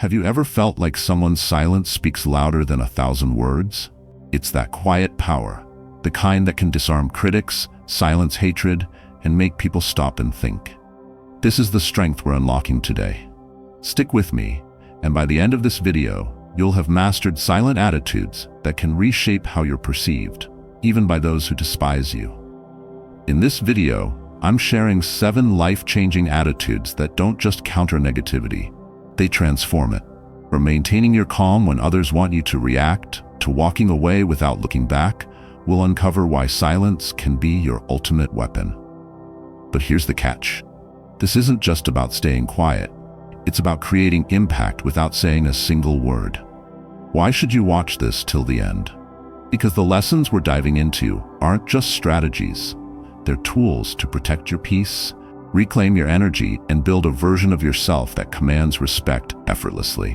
Have you ever felt like someone's silence speaks louder than 1,000 words? It's that quiet power, the kind that can disarm critics, silence hatred, and make people stop and think. This is the strength we're unlocking today. Stick with me, and by the end of this video, you'll have mastered silent attitudes that can reshape how you're perceived, even by those who despise you. In this video, I'm sharing 7 life-changing attitudes that don't just counter negativity, they transform it. From maintaining your calm when others want you to react, to walking away without looking back, we'll uncover why silence can be your ultimate weapon. But here's the catch. This isn't just about staying quiet. It's about creating impact without saying a single word. Why should you watch this till the end? Because the lessons we're diving into aren't just strategies. They're tools to protect your peace, reclaim your energy, and build a version of yourself that commands respect effortlessly.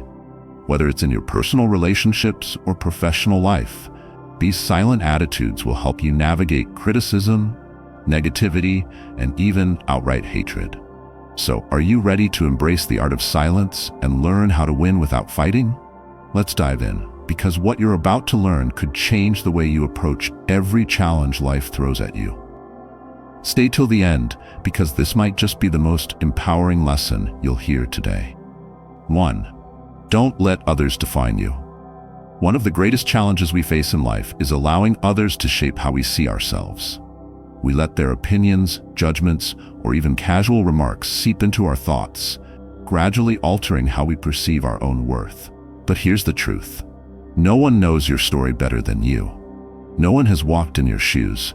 Whether it's in your personal relationships or professional life, these silent attitudes will help you navigate criticism, negativity, and even outright hatred. So, are you ready to embrace the art of silence and learn how to win without fighting? Let's dive in, because what you're about to learn could change the way you approach every challenge life throws at you. Stay till the end, because this might just be the most empowering lesson you'll hear today. 1. Don't let others define you. One of the greatest challenges we face in life is allowing others to shape how we see ourselves. We let their opinions, judgments, or even casual remarks seep into our thoughts, gradually altering how we perceive our own worth. But here's the truth. No one knows your story better than you. No one has walked in your shoes,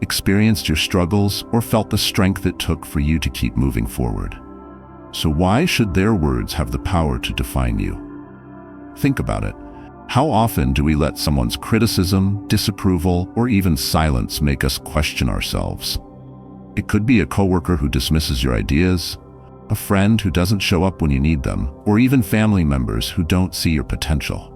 experienced your struggles, or felt the strength it took for you to keep moving forward. So why should their words have the power to define you? Think about it. How often do we let someone's criticism, disapproval, or even silence make us question ourselves? It could be a coworker who dismisses your ideas, a friend who doesn't show up when you need them, or even family members who don't see your potential.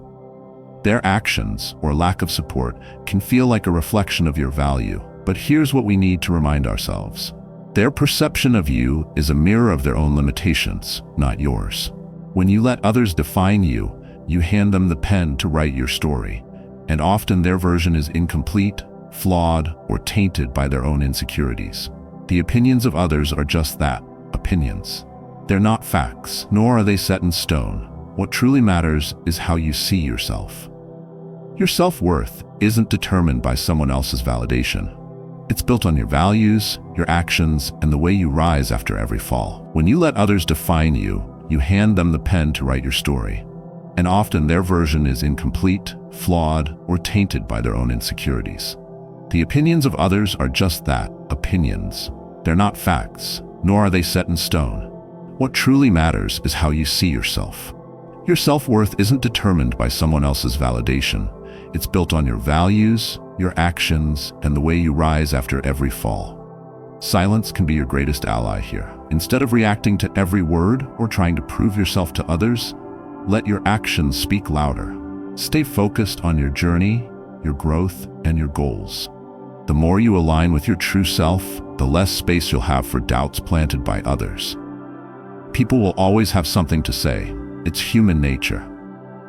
Their actions or lack of support can feel like a reflection of your value, but here's what we need to remind ourselves. Their perception of you is a mirror of their own limitations, not yours. When you let others define you, you hand them the pen to write your story, and often their version is incomplete, flawed, or tainted by their own insecurities. The opinions of others are just that, opinions. They're not facts, nor are they set in stone. What truly matters is how you see yourself. Your self-worth isn't determined by someone else's validation. It's built on your values, your actions, and the way you rise after every fall. When you let others define you, you hand them the pen to write your story. And often their version is incomplete, flawed, or tainted by their own insecurities. The opinions of others are just that, opinions. They're not facts, nor are they set in stone. What truly matters is how you see yourself. Your self-worth isn't determined by someone else's validation. It's built on your values, your actions, and the way you rise after every fall. Silence can be your greatest ally here. Instead of reacting to every word or trying to prove yourself to others, let your actions speak louder. Stay focused on your journey, your growth, and your goals. The more you align with your true self, the less space you'll have for doubts planted by others. People will always have something to say. It's human nature.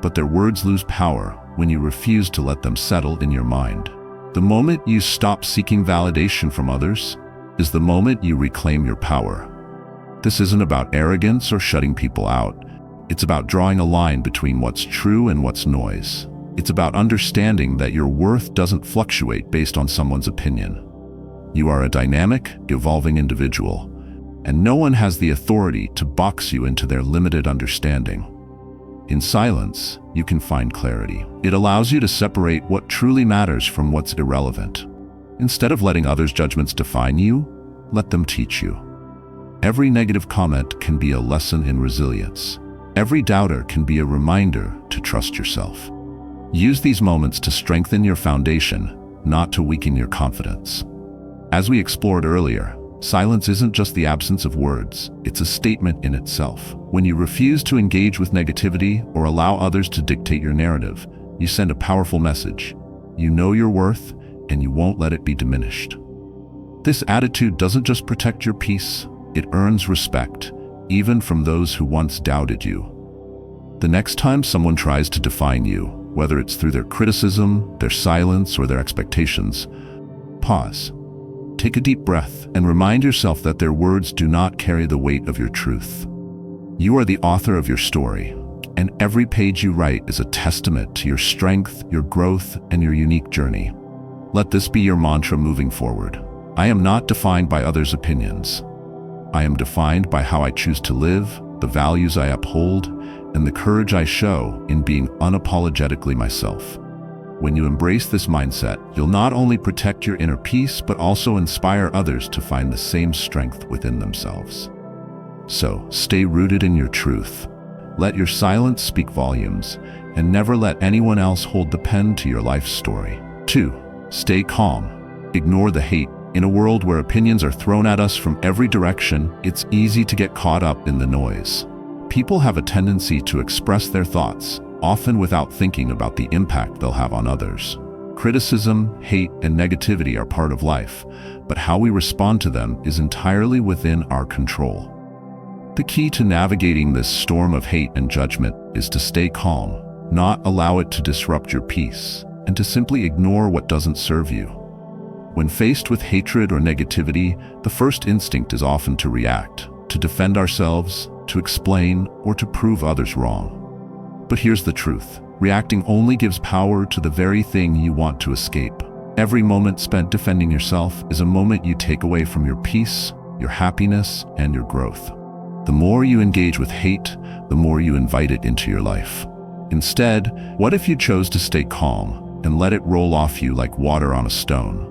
But their words lose power when you refuse to let them settle in your mind. The moment you stop seeking validation from others is the moment you reclaim your power. This isn't about arrogance or shutting people out. It's about drawing a line between what's true and what's noise. It's about understanding that your worth doesn't fluctuate based on someone's opinion. You are a dynamic, evolving individual, and no one has the authority to box you into their limited understanding. In silence, you can find clarity. It allows you to separate what truly matters from what's irrelevant. Instead of letting others' judgments define you, let them teach you. Every negative comment can be a lesson in resilience. Every doubter can be a reminder to trust yourself. Use these moments to strengthen your foundation, not to weaken your confidence. As we explored earlier, silence isn't just the absence of words, it's a statement in itself. When you refuse to engage with negativity or allow others to dictate your narrative, you send a powerful message. You know your worth, and you won't let it be diminished. This attitude doesn't just protect your peace, it earns respect, even from those who once doubted you. The next time someone tries to define you, whether it's through their criticism, their silence, or their expectations, pause. Take a deep breath and remind yourself that their words do not carry the weight of your truth. You are the author of your story, and every page you write is a testament to your strength, your growth, and your unique journey. Let this be your mantra moving forward. I am not defined by others' opinions. I am defined by how I choose to live, the values I uphold, and the courage I show in being unapologetically myself. When you embrace this mindset, you'll not only protect your inner peace, but also inspire others to find the same strength within themselves. So, stay rooted in your truth. Let your silence speak volumes, and never let anyone else hold the pen to your life story. 2. Stay calm. Ignore the hate. In a world where opinions are thrown at us from every direction, it's easy to get caught up in the noise. People have a tendency to express their thoughts, often without thinking about the impact they'll have on others. Criticism, hate, and negativity are part of life, but how we respond to them is entirely within our control. The key to navigating this storm of hate and judgment is to stay calm, not allow it to disrupt your peace, and to simply ignore what doesn't serve you. When faced with hatred or negativity, the first instinct is often to react, to defend ourselves, to explain, or to prove others wrong. But here's the truth. Reacting only gives power to the very thing you want to escape. Every moment spent defending yourself is a moment you take away from your peace, your happiness, and your growth. The more you engage with hate, the more you invite it into your life. Instead, what if you chose to stay calm and let it roll off you like water on a stone?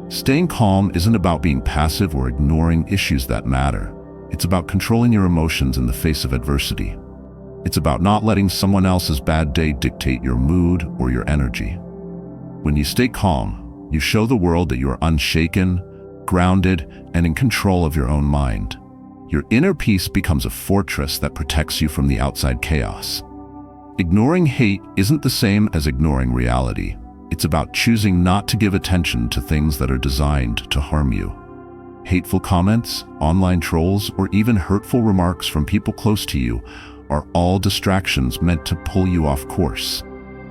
Staying calm isn't about being passive or ignoring issues that matter. It's about controlling your emotions in the face of adversity. It's about not letting someone else's bad day dictate your mood or your energy. When you stay calm, you show the world that you are unshaken, grounded, and in control of your own mind. Your inner peace becomes a fortress that protects you from the outside chaos. Ignoring hate isn't the same as ignoring reality. It's about choosing not to give attention to things that are designed to harm you. Hateful comments, online trolls, or even hurtful remarks from people close to you are all distractions meant to pull you off course.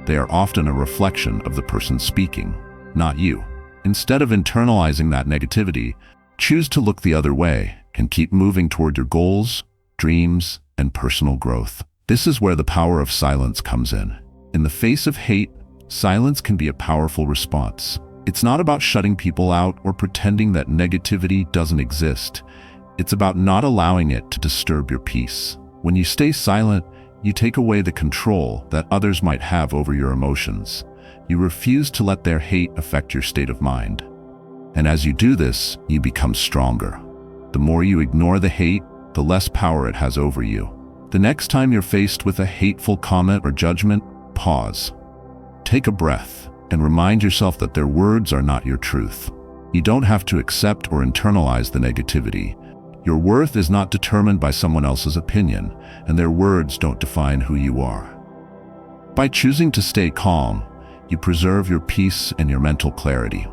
They are often a reflection of the person speaking, not you. Instead of internalizing that negativity, choose to look the other way and keep moving toward your goals, dreams, and personal growth. This is where the power of silence comes in. In the face of hate, silence can be a powerful response. It's not about shutting people out or pretending that negativity doesn't exist. It's about not allowing it to disturb your peace. When you stay silent, you take away the control that others might have over your emotions. You refuse to let their hate affect your state of mind. And as you do this, you become stronger. The more you ignore the hate, the less power it has over you. The next time you're faced with a hateful comment or judgment, pause. Take a breath and remind yourself that their words are not your truth. You don't have to accept or internalize the negativity. Your worth is not determined by someone else's opinion, and their words don't define who you are. By choosing to stay calm, you preserve your peace and your mental clarity.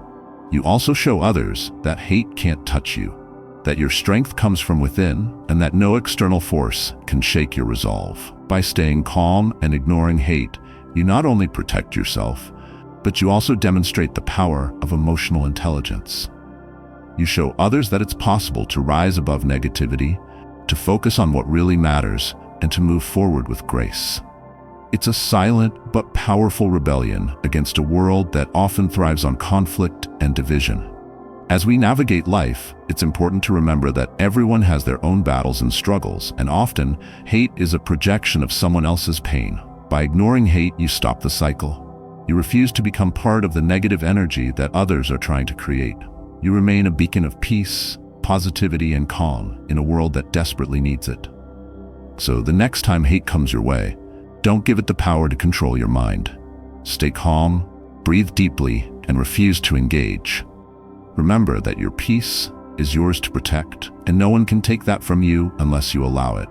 You also show others that hate can't touch you, that your strength comes from within, and that no external force can shake your resolve. By staying calm and ignoring hate, you not only protect yourself, but you also demonstrate the power of emotional intelligence. You show others that it's possible to rise above negativity, to focus on what really matters, and to move forward with grace. It's a silent but powerful rebellion against a world that often thrives on conflict and division. As we navigate life, it's important to remember that everyone has their own battles and struggles, and often, hate is a projection of someone else's pain. By ignoring hate, you stop the cycle. You refuse to become part of the negative energy that others are trying to create. You remain a beacon of peace, positivity, and calm in a world that desperately needs it. So the next time hate comes your way, don't give it the power to control your mind. Stay calm, breathe deeply, and refuse to engage. Remember that your peace is yours to protect, and no one can take that from you unless you allow it.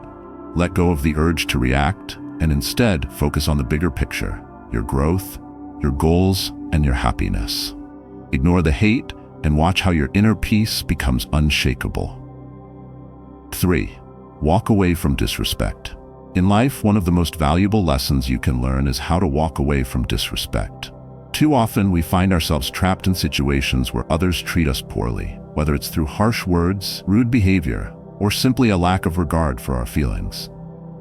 Let go of the urge to react, and instead focus on the bigger picture, your growth, your goals, and your happiness. Ignore the hate and watch how your inner peace becomes unshakable. 3. Walk away from disrespect. In life, one of the most valuable lessons you can learn is how to walk away from disrespect. Too often, we find ourselves trapped in situations where others treat us poorly, whether it's through harsh words, rude behavior, or simply a lack of regard for our feelings.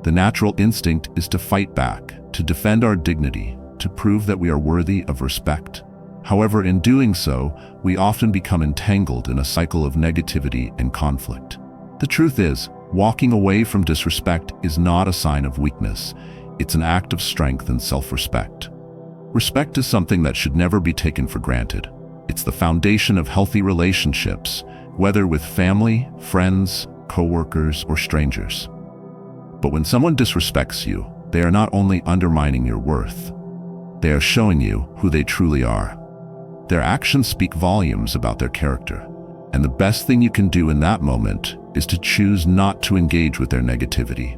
The natural instinct is to fight back, to defend our dignity, to prove that we are worthy of respect. However, in doing so, we often become entangled in a cycle of negativity and conflict. The truth is, walking away from disrespect is not a sign of weakness. It's an act of strength and self-respect. Respect is something that should never be taken for granted. It's the foundation of healthy relationships, whether with family, friends, co-workers, or strangers. But when someone disrespects you, they are not only undermining your worth, they are showing you who they truly are. Their actions speak volumes about their character, and the best thing you can do in that moment is to choose not to engage with their negativity.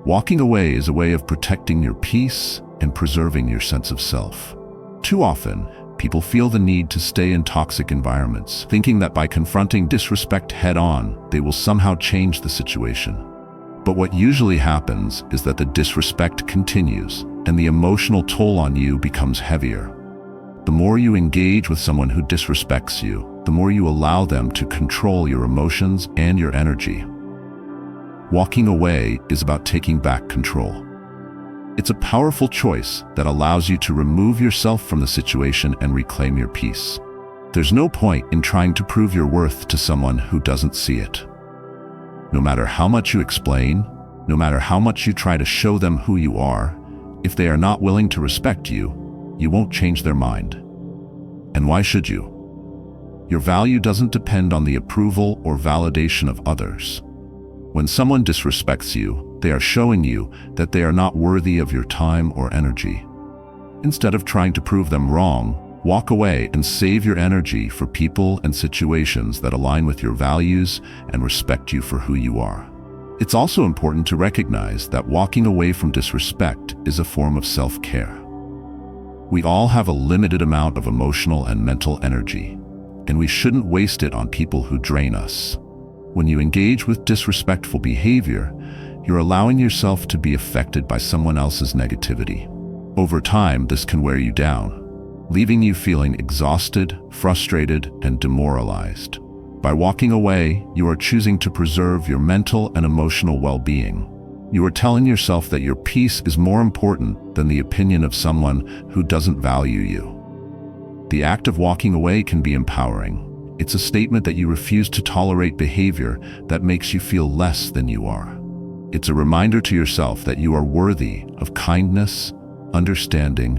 Walking away is a way of protecting your peace and preserving your sense of self. Too often, people feel the need to stay in toxic environments, thinking that by confronting disrespect head-on, they will somehow change the situation. But what usually happens is that the disrespect continues, and the emotional toll on you becomes heavier. The more you engage with someone who disrespects you, the more you allow them to control your emotions and your energy. Walking away is about taking back control. It's a powerful choice that allows you to remove yourself from the situation and reclaim your peace. There's no point in trying to prove your worth to someone who doesn't see it. No matter how much you explain, no matter how much you try to show them who you are, if they are not willing to respect you, you won't change their mind. And why should you? Your value doesn't depend on the approval or validation of others. When someone disrespects you, they are showing you that they are not worthy of your time or energy. Instead of trying to prove them wrong, walk away and save your energy for people and situations that align with your values and respect you for who you are. It's also important to recognize that walking away from disrespect is a form of self-care. We all have a limited amount of emotional and mental energy, and we shouldn't waste it on people who drain us. When you engage with disrespectful behavior, you're allowing yourself to be affected by someone else's negativity. Over time, this can wear you down, leaving you feeling exhausted, frustrated, and demoralized. By walking away, you are choosing to preserve your mental and emotional well-being. You are telling yourself that your peace is more important than the opinion of someone who doesn't value you. The act of walking away can be empowering. It's a statement that you refuse to tolerate behavior that makes you feel less than you are. It's a reminder to yourself that you are worthy of kindness, understanding,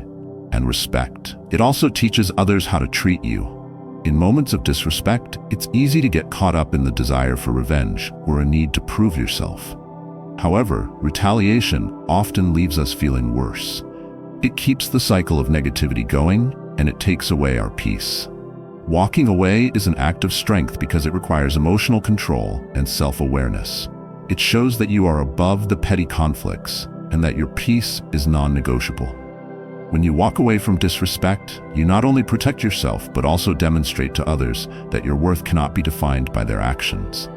and respect. It also teaches others how to treat you. In moments of disrespect, it's easy to get caught up in the desire for revenge or a need to prove yourself. However, retaliation often leaves us feeling worse. It keeps the cycle of negativity going, and it takes away our peace. Walking away is an act of strength because it requires emotional control and self-awareness. It shows that you are above the petty conflicts and that your peace is non-negotiable. When you walk away from disrespect, you not only protect yourself but also demonstrate to others that your worth cannot be defined by their actions.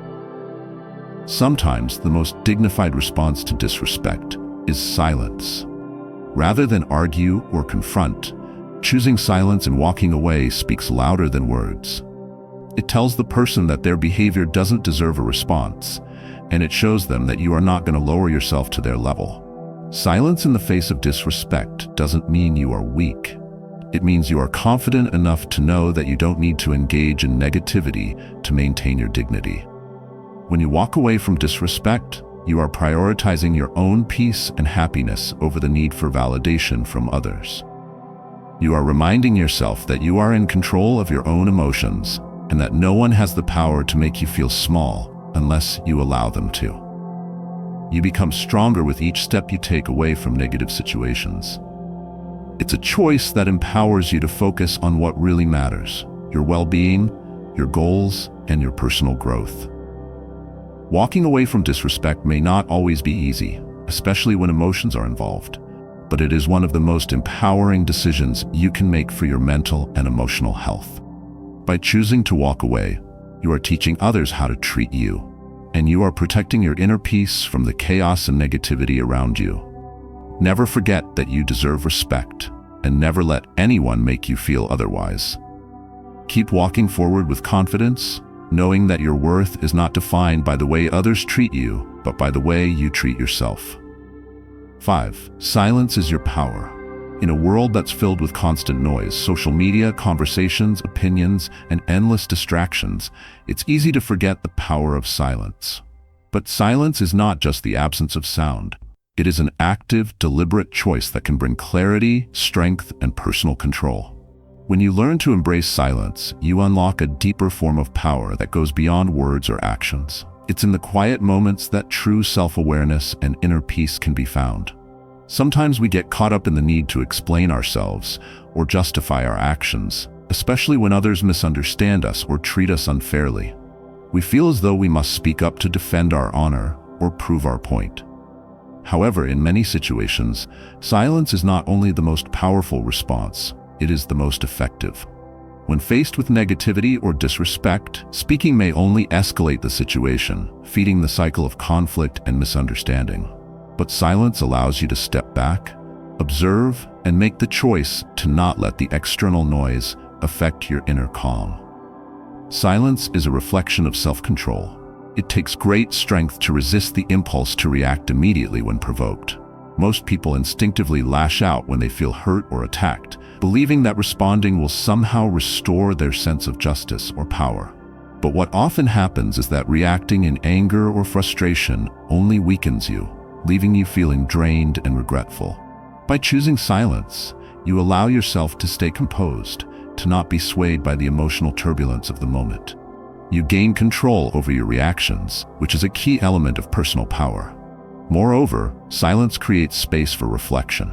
Sometimes the most dignified response to disrespect is silence. Rather than argue or confront, choosing silence and walking away speaks louder than words. It tells the person that their behavior doesn't deserve a response, and it shows them that you are not going to lower yourself to their level. Silence in the face of disrespect doesn't mean you are weak. It means you are confident enough to know that you don't need to engage in negativity to maintain your dignity. When you walk away from disrespect, you are prioritizing your own peace and happiness over the need for validation from others. You are reminding yourself that you are in control of your own emotions and that no one has the power to make you feel small unless you allow them to. You become stronger with each step you take away from negative situations. It's a choice that empowers you to focus on what really matters: your well-being, your goals, and your personal growth. Walking away from disrespect may not always be easy, especially when emotions are involved, but it is one of the most empowering decisions you can make for your mental and emotional health. By choosing to walk away, you are teaching others how to treat you. and you are protecting your inner peace from the chaos and negativity around you. Never forget that you deserve respect, and never let anyone make you feel otherwise. Keep walking forward with confidence, knowing that your worth is not defined by the way others treat you, but by the way you treat yourself. 5. Silence is your power. In a world that's filled with constant noise, social media, conversations, opinions, and endless distractions, it's easy to forget the power of silence. But silence is not just the absence of sound. It is an active, deliberate choice that can bring clarity, strength, and personal control. When you learn to embrace silence, you unlock a deeper form of power that goes beyond words or actions. It's in the quiet moments that true self-awareness and inner peace can be found. Sometimes we get caught up in the need to explain ourselves or justify our actions, especially when others misunderstand us or treat us unfairly. We feel as though we must speak up to defend our honor or prove our point. However, in many situations, silence is not only the most powerful response, it is the most effective. When faced with negativity or disrespect, speaking may only escalate the situation, feeding the cycle of conflict and misunderstanding. But silence allows you to step back, observe, and make the choice to not let the external noise affect your inner calm. Silence is a reflection of self-control. It takes great strength to resist the impulse to react immediately when provoked. Most people instinctively lash out when they feel hurt or attacked, believing that responding will somehow restore their sense of justice or power. But what often happens is that reacting in anger or frustration only weakens you, leaving you feeling drained and regretful. By choosing silence, you allow yourself to stay composed, to not be swayed by the emotional turbulence of the moment. You gain control over your reactions, which is a key element of personal power. Moreover, silence creates space for reflection.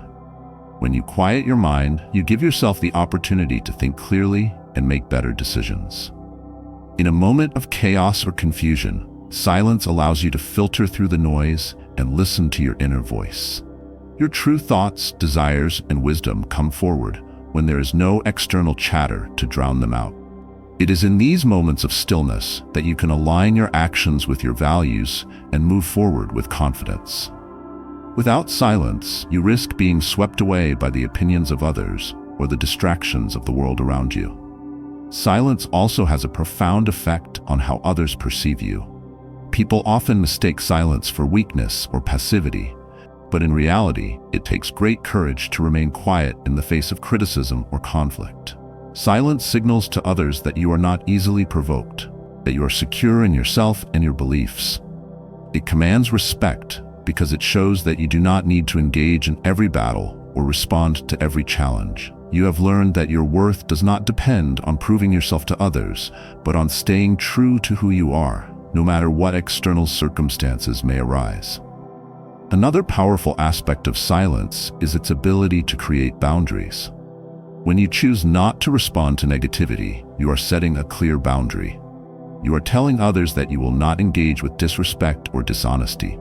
When you quiet your mind, you give yourself the opportunity to think clearly and make better decisions. In a moment of chaos or confusion, silence allows you to filter through the noise and listen to your inner voice. Your true thoughts, desires, and wisdom come forward when there is no external chatter to drown them out. It is in these moments of stillness that you can align your actions with your values and move forward with confidence. Without silence, you risk being swept away by the opinions of others or the distractions of the world around you. Silence also has a profound effect on how others perceive you. People often mistake silence for weakness or passivity, but in reality, it takes great courage to remain quiet in the face of criticism or conflict. Silence signals to others that you are not easily provoked, that you are secure in yourself and your beliefs. It commands respect because it shows that you do not need to engage in every battle or respond to every challenge. You have learned that your worth does not depend on proving yourself to others, but on staying true to who you are, no matter what external circumstances may arise. Another powerful aspect of silence is its ability to create boundaries. When you choose not to respond to negativity, you are setting a clear boundary. You are telling others that you will not engage with disrespect or dishonesty.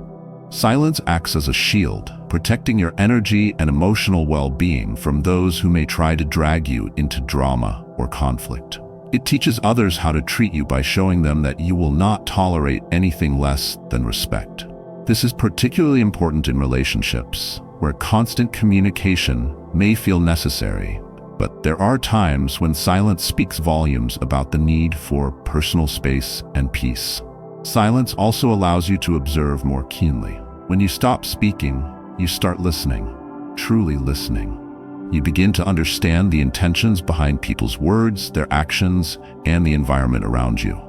Silence acts as a shield, protecting your energy and emotional well-being from those who may try to drag you into drama or conflict. It teaches others how to treat you by showing them that you will not tolerate anything less than respect. This is particularly important in relationships, where constant communication may feel necessary, but there are times when silence speaks volumes about the need for personal space and peace. Silence also allows you to observe more keenly. When you stop speaking, you start listening, truly listening. You begin to understand the intentions behind people's words, their actions, and the environment around you.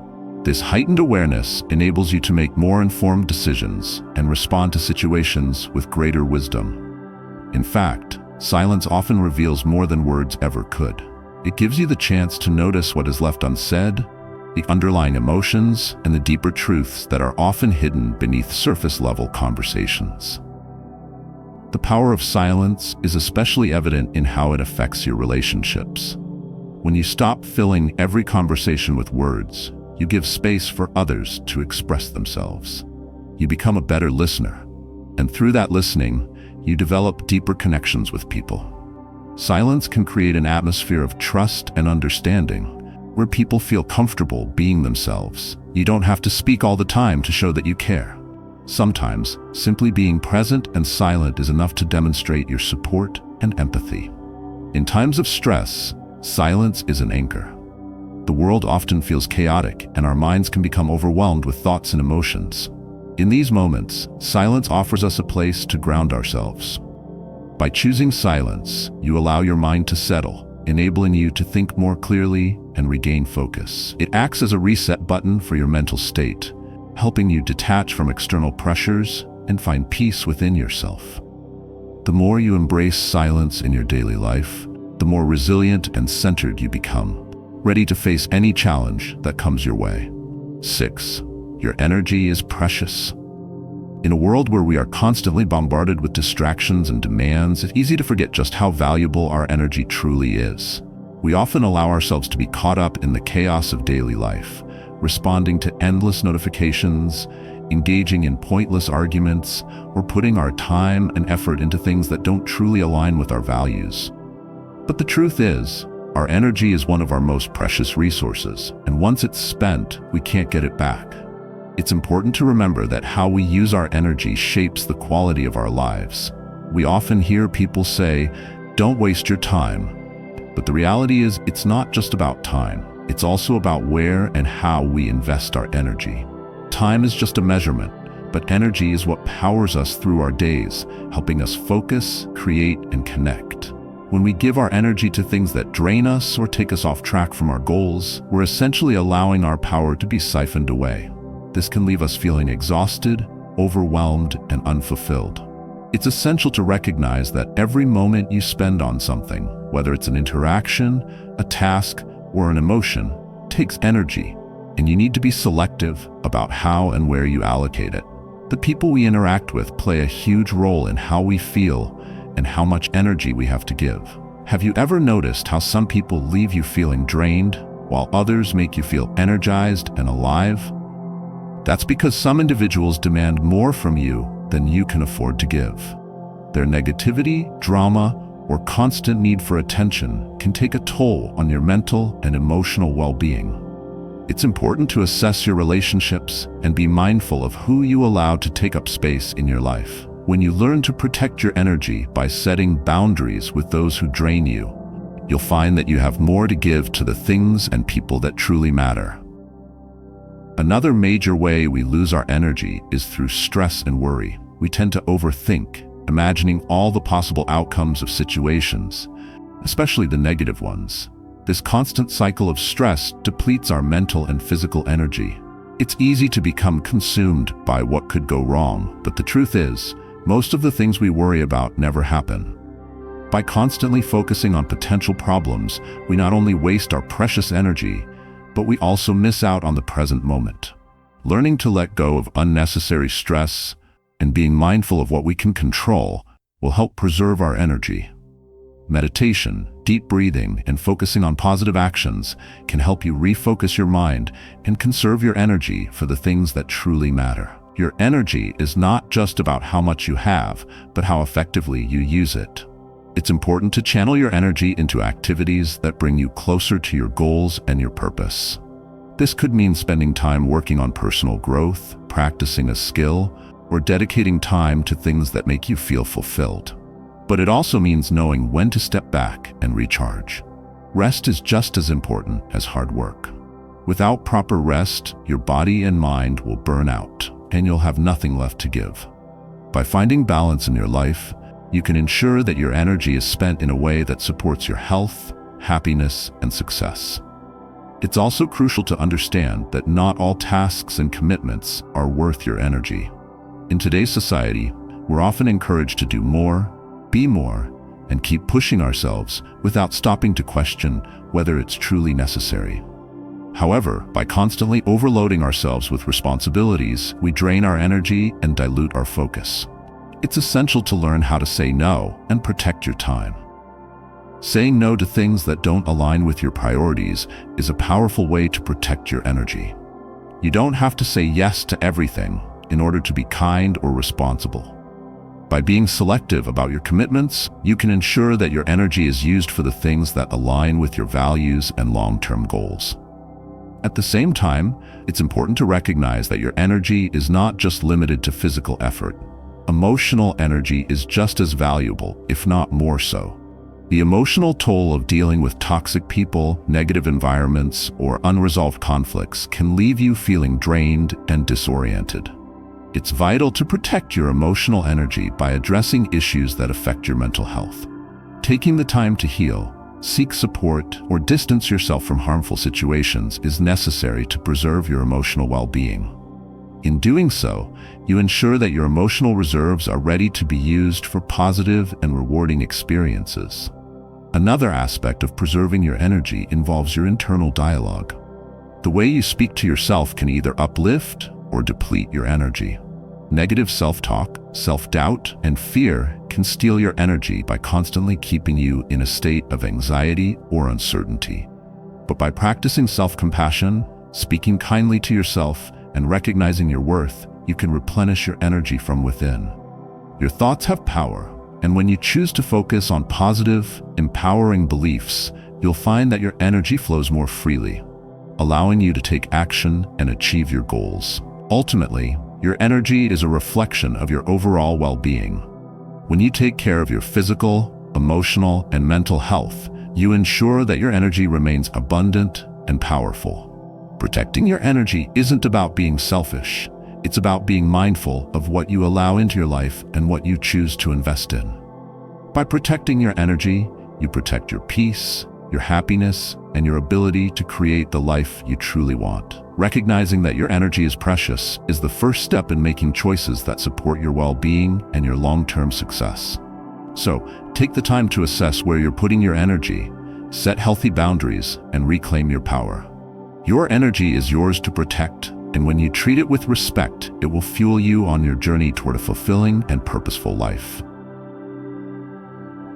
This heightened awareness enables you to make more informed decisions and respond to situations with greater wisdom. In fact, silence often reveals more than words ever could. It gives you the chance to notice what is left unsaid, the underlying emotions, and the deeper truths that are often hidden beneath surface-level conversations. The power of silence is especially evident in how it affects your relationships. When you stop filling every conversation with words, you give space for others to express themselves. You become a better listener, and through that listening, you develop deeper connections with people. Silence can create an atmosphere of trust and understanding, where people feel comfortable being themselves. You don't have to speak all the time to show that you care. Sometimes, simply being present and silent is enough to demonstrate your support and empathy. In times of stress, silence is an anchor. The world often feels chaotic, and our minds can become overwhelmed with thoughts and emotions. In these moments, silence offers us a place to ground ourselves. By choosing silence, you allow your mind to settle, enabling you to think more clearly and regain focus. It acts as a reset button for your mental state, helping you detach from external pressures and find peace within yourself. The more you embrace silence in your daily life, the more resilient and centered you become, ready to face any challenge that comes your way. 6. Your energy is precious. In a world where we are constantly bombarded with distractions and demands, it's easy to forget just how valuable our energy truly is. We often allow ourselves to be caught up in the chaos of daily life, responding to endless notifications, engaging in pointless arguments, or putting our time and effort into things that don't truly align with our values. But the truth is, our energy is one of our most precious resources, and once it's spent, we can't get it back. It's important to remember that how we use our energy shapes the quality of our lives. We often hear people say, "Don't waste your time." But the reality is, it's not just about time. It's also about where and how we invest our energy. Time is just a measurement, but energy is what powers us through our days, helping us focus, create, and connect. When we give our energy to things that drain us or take us off track from our goals, we're essentially allowing our power to be siphoned away. This can leave us feeling exhausted, overwhelmed, and unfulfilled. It's essential to recognize that every moment you spend on something, whether it's an interaction, a task, or an emotion, takes energy, and you need to be selective about how and where you allocate it. The people we interact with play a huge role in how we feel and how much energy we have to give. Have you ever noticed how some people leave you feeling drained, while others make you feel energized and alive? That's because some individuals demand more from you than you can afford to give. Their negativity, drama, or constant need for attention can take a toll on your mental and emotional well-being. It's important to assess your relationships and be mindful of who you allow to take up space in your life. When you learn to protect your energy by setting boundaries with those who drain you, you'll find that you have more to give to the things and people that truly matter. Another major way we lose our energy is through stress and worry. We tend to overthink, imagining all the possible outcomes of situations, especially the negative ones. This constant cycle of stress depletes our mental and physical energy. It's easy to become consumed by what could go wrong, but the truth is, most of the things we worry about never happen. By constantly focusing on potential problems, we not only waste our precious energy, but we also miss out on the present moment. Learning to let go of unnecessary stress and being mindful of what we can control will help preserve our energy. Meditation, deep breathing, and focusing on positive actions can help you refocus your mind and conserve your energy for the things that truly matter. Your energy is not just about how much you have, but how effectively you use it. It's important to channel your energy into activities that bring you closer to your goals and your purpose. This could mean spending time working on personal growth, practicing a skill, or dedicating time to things that make you feel fulfilled. But it also means knowing when to step back and recharge. Rest is just as important as hard work. Without proper rest, your body and mind will burn out, and you'll have nothing left to give. By finding balance in your life, you can ensure that your energy is spent in a way that supports your health, happiness, and success. It's also crucial to understand that not all tasks and commitments are worth your energy. In today's society, we're often encouraged to do more, be more, and keep pushing ourselves without stopping to question whether it's truly necessary. However, by constantly overloading ourselves with responsibilities, we drain our energy and dilute our focus. It's essential to learn how to say no and protect your time. Saying no to things that don't align with your priorities is a powerful way to protect your energy. You don't have to say yes to everything in order to be kind or responsible. By being selective about your commitments, you can ensure that your energy is used for the things that align with your values and long-term goals. At the same time, it's important to recognize that your energy is not just limited to physical effort. Emotional energy is just as valuable, if not more so. The emotional toll of dealing with toxic people, negative environments, or unresolved conflicts can leave you feeling drained and disoriented. It's vital to protect your emotional energy by addressing issues that affect your mental health. Taking the time to heal, seek support, or distance yourself from harmful situations is necessary to preserve your emotional well-being. In doing so, you ensure that your emotional reserves are ready to be used for positive and rewarding experiences. Another aspect of preserving your energy involves your internal dialogue. The way you speak to yourself can either uplift or deplete your energy. Negative self-talk, self-doubt, and fear can steal your energy by constantly keeping you in a state of anxiety or uncertainty. But by practicing self-compassion, speaking kindly to yourself, and recognizing your worth, you can replenish your energy from within. Your thoughts have power, and when you choose to focus on positive, empowering beliefs, you'll find that your energy flows more freely, allowing you to take action and achieve your goals. Ultimately, your energy is a reflection of your overall well-being. When you take care of your physical, emotional, and mental health, you ensure that your energy remains abundant and powerful. Protecting your energy isn't about being selfish. It's about being mindful of what you allow into your life and what you choose to invest in. By protecting your energy, you protect your peace, your happiness, and your ability to create the life you truly want. Recognizing that your energy is precious is the first step in making choices that support your well-being and your long-term success. So, take the time to assess where you're putting your energy, set healthy boundaries, and reclaim your power. Your energy is yours to protect, and when you treat it with respect, it will fuel you on your journey toward a fulfilling and purposeful life.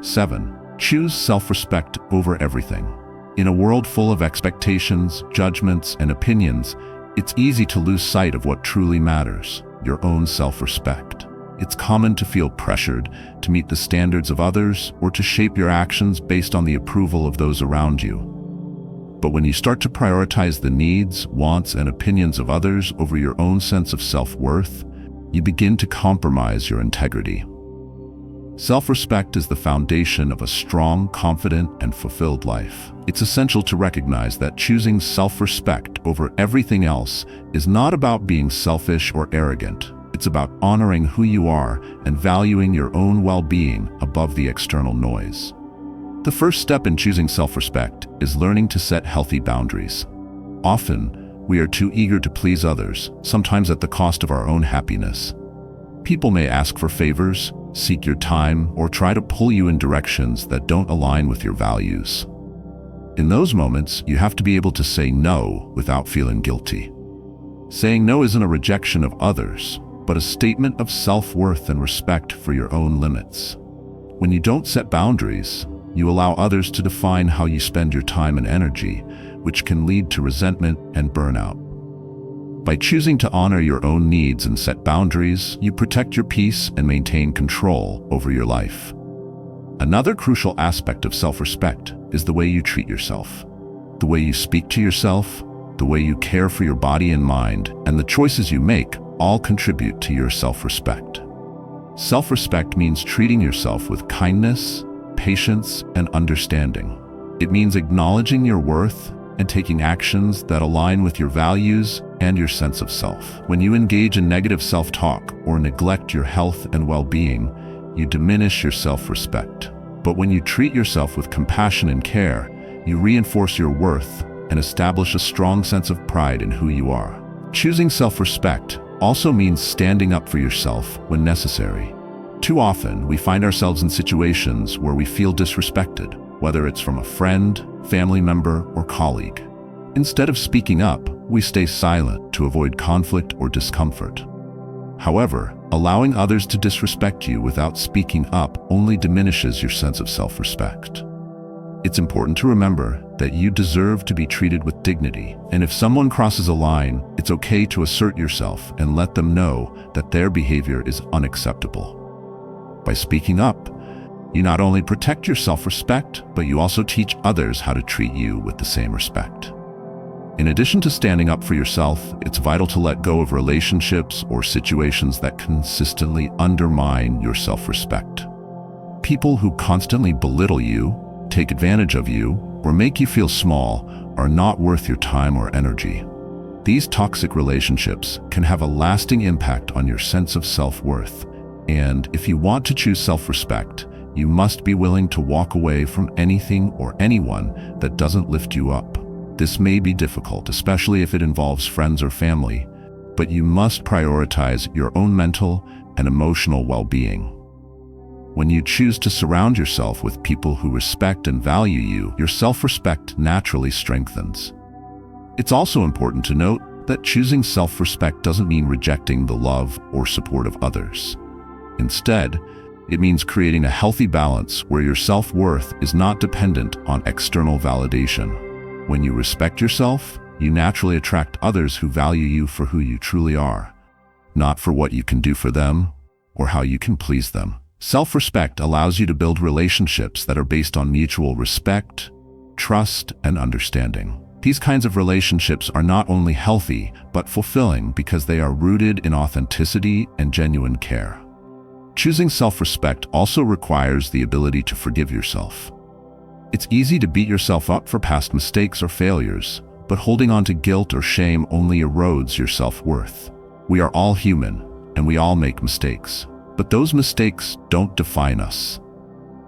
7. Choose self-respect over everything. In a world full of expectations, judgments, and opinions, it's easy to lose sight of what truly matters, your own self-respect. It's common to feel pressured to meet the standards of others or to shape your actions based on the approval of those around you. But when you start to prioritize the needs, wants, and opinions of others over your own sense of self-worth, you begin to compromise your integrity. Self-respect is the foundation of a strong, confident, and fulfilled life. It's essential to recognize that choosing self-respect over everything else is not about being selfish or arrogant. It's about honoring who you are and valuing your own well-being above the external noise. The first step in choosing self-respect is learning to set healthy boundaries. Often, we are too eager to please others, sometimes at the cost of our own happiness. People may ask for favors, seek your time, or try to pull you in directions that don't align with your values. In those moments, you have to be able to say no without feeling guilty. Saying no isn't a rejection of others, but a statement of self-worth and respect for your own limits. When you don't set boundaries, you allow others to define how you spend your time and energy, which can lead to resentment and burnout. By choosing to honor your own needs and set boundaries, you protect your peace and maintain control over your life. Another crucial aspect of self-respect is the way you treat yourself. The way you speak to yourself, the way you care for your body and mind, and the choices you make all contribute to your self-respect. Self-respect means treating yourself with kindness, patience, and understanding. It means acknowledging your worth and taking actions that align with your values and your sense of self. When you engage in negative self-talk or neglect your health and well-being, you diminish your self-respect. But when you treat yourself with compassion and care, you reinforce your worth and establish a strong sense of pride in who you are. Choosing self-respect also means standing up for yourself when necessary. Too often, we find ourselves in situations where we feel disrespected, whether it's from a friend, family member, or colleague. Instead of speaking up, we stay silent to avoid conflict or discomfort. However, allowing others to disrespect you without speaking up only diminishes your sense of self-respect. It's important to remember that you deserve to be treated with dignity, and if someone crosses a line, it's okay to assert yourself and let them know that their behavior is unacceptable. By speaking up, you not only protect your self-respect, but you also teach others how to treat you with the same respect. In addition to standing up for yourself, it's vital to let go of relationships or situations that consistently undermine your self-respect. People who constantly belittle you, take advantage of you, or make you feel small are not worth your time or energy. These toxic relationships can have a lasting impact on your sense of self-worth. And if you want to choose self-respect, you must be willing to walk away from anything or anyone that doesn't lift you up. This may be difficult, especially if it involves friends or family, but you must prioritize your own mental and emotional well-being. When you choose to surround yourself with people who respect and value you, your self-respect naturally strengthens. It's also important to note that choosing self-respect doesn't mean rejecting the love or support of others. Instead, it means creating a healthy balance where your self-worth is not dependent on external validation. When you respect yourself, you naturally attract others who value you for who you truly are, not for what you can do for them or how you can please them. Self-respect allows you to build relationships that are based on mutual respect, trust, and understanding. These kinds of relationships are not only healthy, but fulfilling because they are rooted in authenticity and genuine care. Choosing self-respect also requires the ability to forgive yourself. It's easy to beat yourself up for past mistakes or failures, but holding on to guilt or shame only erodes your self-worth. We are all human, and we all make mistakes, but those mistakes don't define us.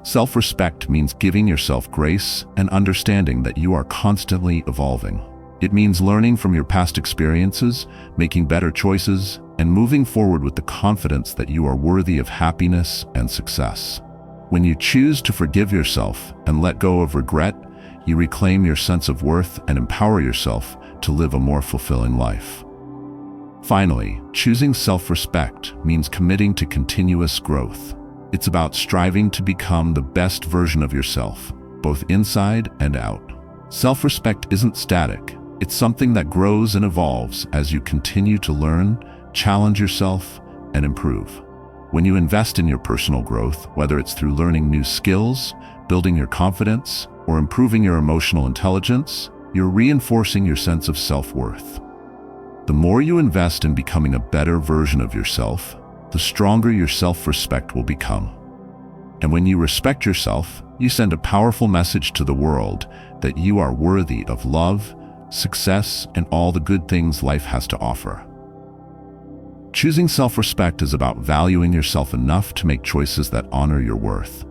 Self-respect means giving yourself grace and understanding that you are constantly evolving. It means learning from your past experiences, making better choices, and moving forward with the confidence that you are worthy of happiness and success. When you choose to forgive yourself and let go of regret, you reclaim your sense of worth and empower yourself to live a more fulfilling life. Finally, choosing self-respect means committing to continuous growth. It's about striving to become the best version of yourself, both inside and out. Self-respect isn't static. It's something that grows and evolves as you continue to learn, challenge yourself, and improve. When you invest in your personal growth, whether it's through learning new skills, building your confidence, or improving your emotional intelligence, you're reinforcing your sense of self-worth. The more you invest in becoming a better version of yourself, the stronger your self-respect will become. And when you respect yourself, you send a powerful message to the world that you are worthy of love, success, and all the good things life has to offer. Choosing self-respect is about valuing yourself enough to make choices that honor your worth.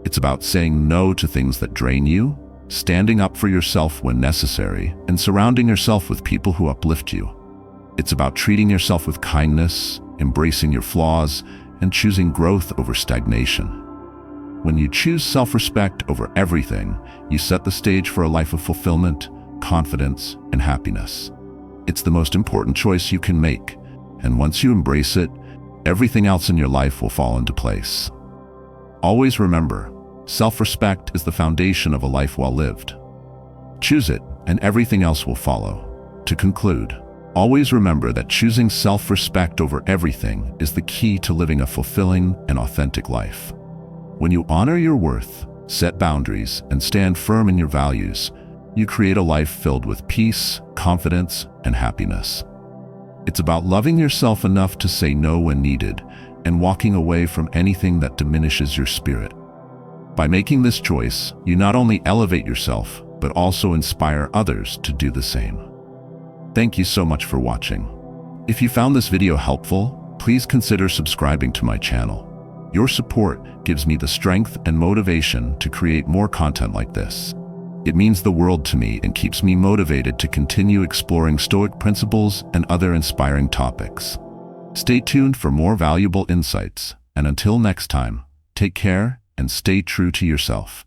It's about saying no to things that drain you, standing up for yourself when necessary, and surrounding yourself with people who uplift you. It's about treating yourself with kindness, embracing your flaws, and choosing growth over stagnation. When you choose self-respect over everything, you set the stage for a life of fulfillment, confidence, and happiness. It's the most important choice you can make, and once you embrace it, everything else in your life will fall into place. Always remember, self-respect is the foundation of a life well lived. Choose it, and everything else will follow. To conclude, always remember that choosing self-respect over everything is the key to living a fulfilling and authentic life. When you honor your worth, set boundaries, and stand firm in your values, you create a life filled with peace, confidence, and happiness. It's about loving yourself enough to say no when needed and walking away from anything that diminishes your spirit. By making this choice, you not only elevate yourself, but also inspire others to do the same. Thank you so much for watching. If you found this video helpful, please consider subscribing to my channel. Your support gives me the strength and motivation to create more content like this. It means the world to me and keeps me motivated to continue exploring Stoic principles and other inspiring topics. Stay tuned for more valuable insights, and until next time, take care and stay true to yourself.